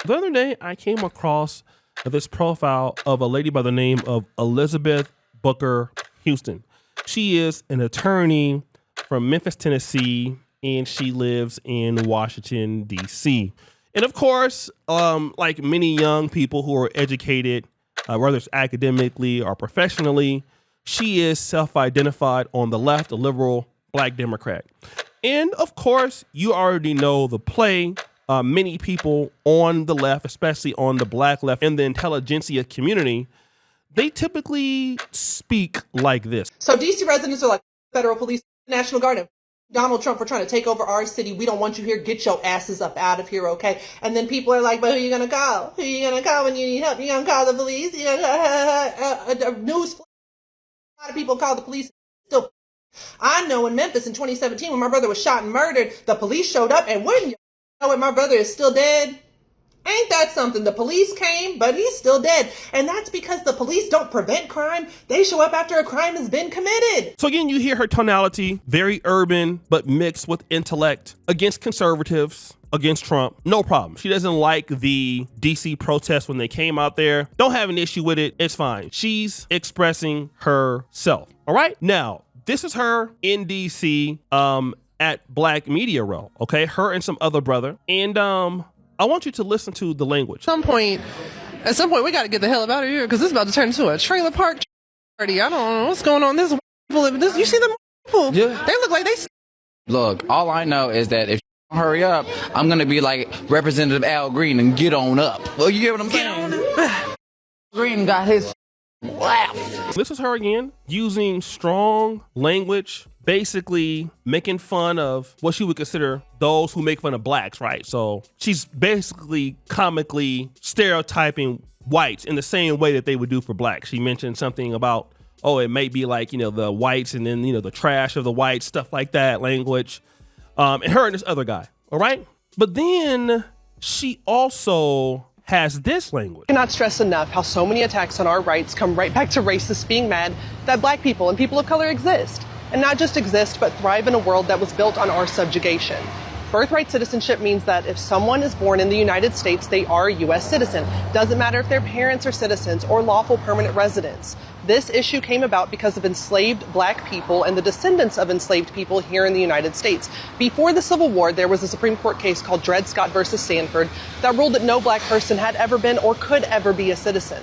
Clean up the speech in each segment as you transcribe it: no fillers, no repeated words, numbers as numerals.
The other day, I came across this profile of a lady by the name of Elizabeth Booker Houston. She is an attorney from Memphis, Tennessee, and she lives in Washington, D.C. And of course, like many young people who are educated, whether it's academically or professionally, she is self-identified on the left, a liberal Black Democrat. And of course, you already know the play. Many people on the left, especially on the Black left in the intelligentsia community, they typically speak like this. So DC residents are like, federal police, National Guard, and Donald Trump for trying to take over our city. We don't want you here. Get your asses up out of here, okay? And then people are like, but who are you going to call? Who are you going to call when you need help? You going to call the police? You gonna news. A lot of people call the police. Still, I know in Memphis in 2017 when my brother was shot and murdered, the police showed up, and wouldn't you know it, my brother is still dead? Ain't that something? The police came, but he's still dead. And that's because the police don't prevent crime. They show up after a crime has been committed. So again, you hear her tonality, very urban, but mixed with intellect, against conservatives, against Trump. No problem. She doesn't like the DC protests when they came out there. Don't have an issue with it. It's fine. She's expressing herself. All right. Now, this is her in DC at Black Media Row. Okay. Her and some other brother. And I want you to listen to the language. At some point, we got to get the hell out of here because this is about to turn into a trailer park party. I don't know what's going on. You see them people? Yeah. They look like they. Look, all I know is that if you hurry up, I'm going to be like Representative Al Green and get on up. Well, you hear what I'm saying? Green got his laugh. This is her again, using strong language, basically making fun of what she would consider those who make fun of blacks, right? So she's basically comically stereotyping whites in the same way that they would do for blacks. She mentioned something about, oh, it may be like, the whites and then, the trash of the whites, stuff like that language. And her and this other guy, all right? But then she also has this language. I cannot stress enough how so many attacks on our rights come right back to racists being mad that Black people and people of color exist. And not just exist, but thrive in a world that was built on our subjugation. Birthright citizenship means that if someone is born in the United States, they are a U.S. citizen. Doesn't matter if their parents are citizens or lawful permanent residents. This issue came about because of enslaved Black people and the descendants of enslaved people here in the United States. Before the Civil War, there was a Supreme Court case called Dred Scott versus Sanford that ruled that no Black person had ever been or could ever be a citizen.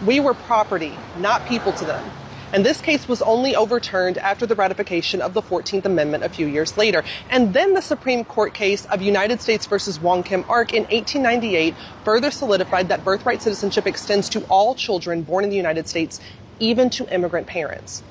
We were property, not people to them. And this case was only overturned after the ratification of the 14th Amendment a few years later. And then the Supreme Court case of United States versus Wong Kim Ark in 1898 further solidified that birthright citizenship extends to all children born in the United States, even to immigrant parents.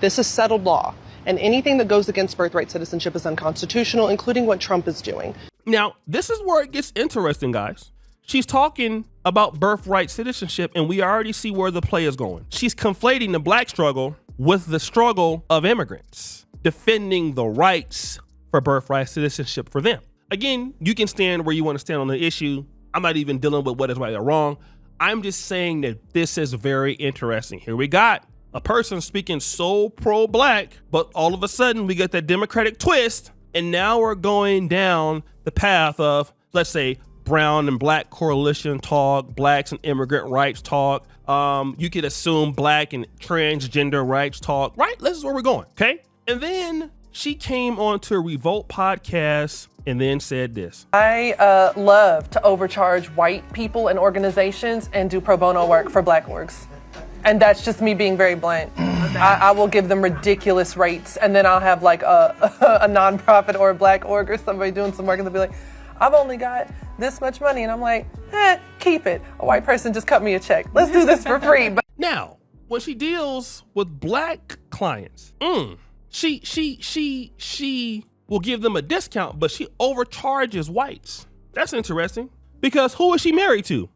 This is settled law, and anything that goes against birthright citizenship is unconstitutional, including what Trump is doing. Now, this is where it gets interesting, guys. She's talking about birthright citizenship, and we already see where the play is going. She's conflating the Black struggle with the struggle of immigrants, defending the rights for birthright citizenship for them. Again, you can stand where you want to stand on the issue. I'm not even dealing with what is right or wrong. I'm just saying that this is very interesting. Here we got a person speaking so pro-Black, but all of a sudden we get that Democratic twist, and now we're going down the path of, let's say, brown and Black coalition talk, Blacks and immigrant rights talk. You could assume Black and transgender rights talk, right? This is where we're going, okay? And then she came on to a Revolt podcast and then said this. I love to overcharge white people and organizations and do pro bono work for Black orgs. And that's just me being very blunt. I will give them ridiculous rates, and then I'll have like a nonprofit or a Black org or somebody doing some work, and they'll be like, I've only got this much money. And I'm like, keep it. A white person just cut me a check. Let's do this for free. But now, when she deals with Black clients, she will give them a discount, but she overcharges whites. That's interesting, because who is she married to?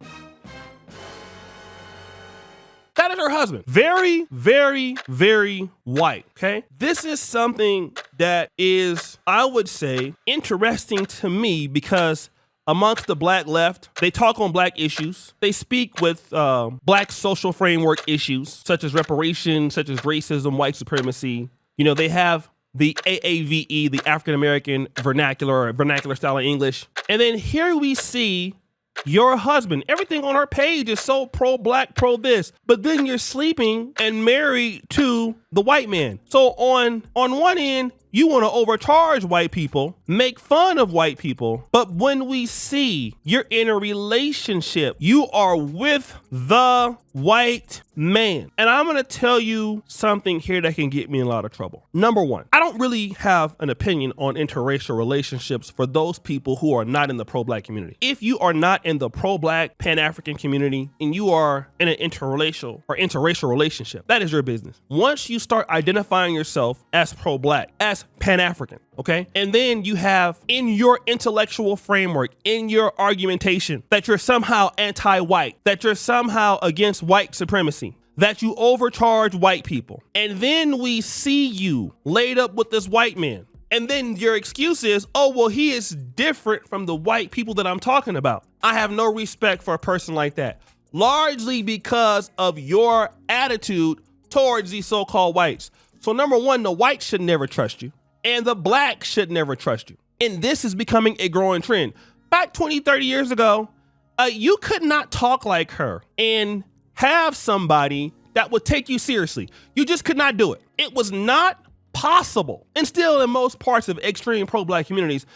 That is her husband. Very, very, very white, okay? This is something that is, I would say, interesting to me because amongst the Black left, they talk on Black issues. They speak with Black social framework issues, such as reparations, such as racism, white supremacy. They have the AAVE, the African-American Vernacular Style of English. And then here we see Your husband, everything on her page is so pro-black, pro-this, but then you're sleeping and married to the white man. So on one end, you want to overcharge white people, make fun of white people, but when we see you're in a relationship, you are with the white man. And I'm going to tell you something here that can get me in a lot of trouble. Number one, I don't really have an opinion on interracial relationships for those people who are not in the pro-black community. If you are not in the pro-black Pan-African community and you are in an interracial relationship, that is your business. Once you start identifying yourself as pro-black, as Pan-African, okay? And then you have in your intellectual framework, in your argumentation, that you're somehow anti-white, that you're somehow against white supremacy, that you overcharge white people. And then we see you laid up with this white man. And then your excuse is, oh, well, he is different from the white people that I'm talking about. I have no respect for a person like that, largely because of your attitude towards these so-called whites. So number one, the whites should never trust you, and the black should never trust you. And this is becoming a growing trend. Back 20, 30 years ago, you could not talk like her and have somebody that would take you seriously. You just could not do it. It was not possible. And still in most parts of extreme pro-black communities,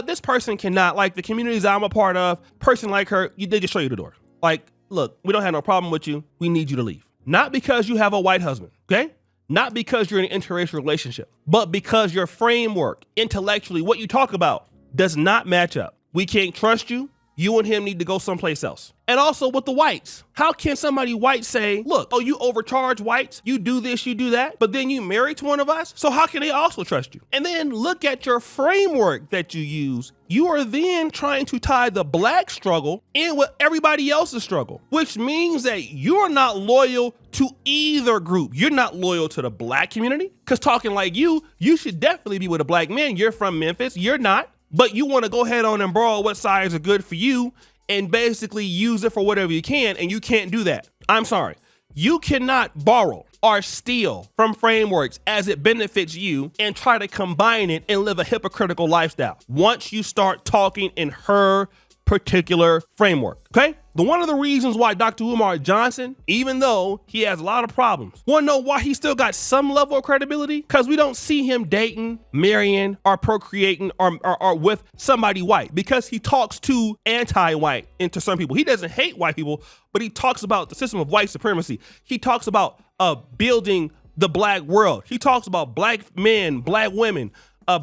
this person cannot, like the communities I'm a part of, person like her, they just show you the door. Like, look, we don't have no problem with you. We need you to leave. Not because you have a white husband, okay? Not because you're in an interracial relationship, but because your framework, intellectually, what you talk about does not match up. We can't trust you. You and him need to go someplace else. And also with the whites, how can somebody white say, look, oh, you overcharge whites, you do this, you do that, but then you married to one of us? So how can they also trust you? And then look at your framework that you use. You are then trying to tie the black struggle in with everybody else's struggle, which means that you're not loyal to either group. You're not loyal to the black community, because talking like you should definitely be with a black man. You're from Memphis, you're not. But you want to go ahead on and borrow what sides are good for you and basically use it for whatever you can, and you can't do that. I'm sorry. You cannot borrow or steal from frameworks as it benefits you and try to combine it and live a hypocritical lifestyle once you start talking in her particular framework, okay? One of the reasons why Dr. Umar Johnson, even though he has a lot of problems, want to know why he still got some level of credibility? Because we don't see him dating, marrying, or procreating or with somebody white, because he talks too anti-white into some people. He doesn't hate white people, but he talks about the system of white supremacy. He talks about building the black world. He talks about black men, black women,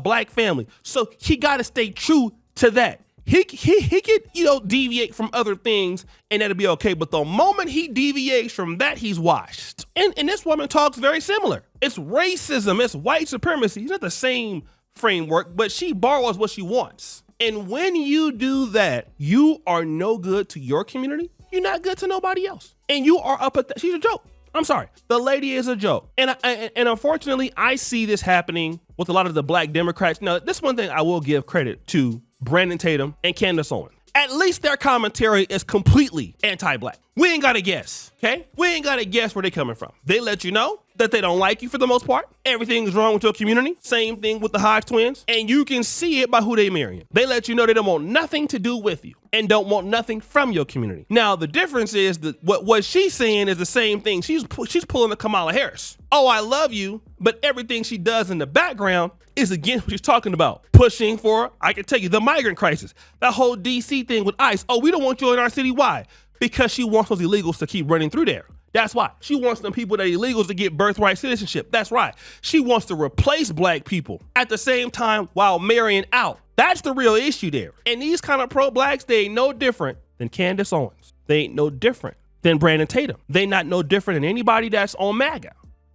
black family. So he got to stay true to that. He could, deviate from other things and that'll be okay. But the moment he deviates from that, he's washed. And this woman talks very similar. It's racism. It's white supremacy. It's not the same framework, but she borrows what she wants. And when you do that, you are no good to your community. You're not good to nobody else. And you are up at she's a joke. I'm sorry. The lady is a joke. And unfortunately, I see this happening with a lot of the black Democrats. Now, this one thing I will give credit to Brandon Tatum and Candace Owens. At least their commentary is completely anti-black. We ain't got to guess, okay? We ain't got to guess where they're coming from. They let you know that they don't like you for the most part. Everything's wrong with your community. Same thing with the Hodge twins. And you can see it by who they marrying. They let you know they don't want nothing to do with you and don't want nothing from your community. Now, the difference is that what she's saying is the same thing. She's pulling the Kamala Harris. Oh, I love you, but everything she does in the background is against what she's talking about. Pushing for, I can tell you, the migrant crisis. That whole DC thing with ICE. Oh, we don't want you in our city. Why? Because she wants those illegals to keep running through there. That's why. She wants them people that are illegals to get birthright citizenship. That's right. She wants to replace black people at the same time while marrying out. That's the real issue there. And these kind of pro-blacks, they ain't no different than Candace Owens. They ain't no different than Brandon Tatum. They not no different than anybody that's on MAGA.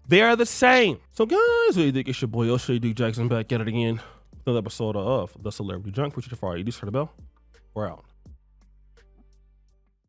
They are the same. So guys, what do you think? It's your boy, O'Shea Duke Jackson, back at it again. Another episode of The Celebrity Junk. Appreciate you for all you do. Turn the bell. We're out.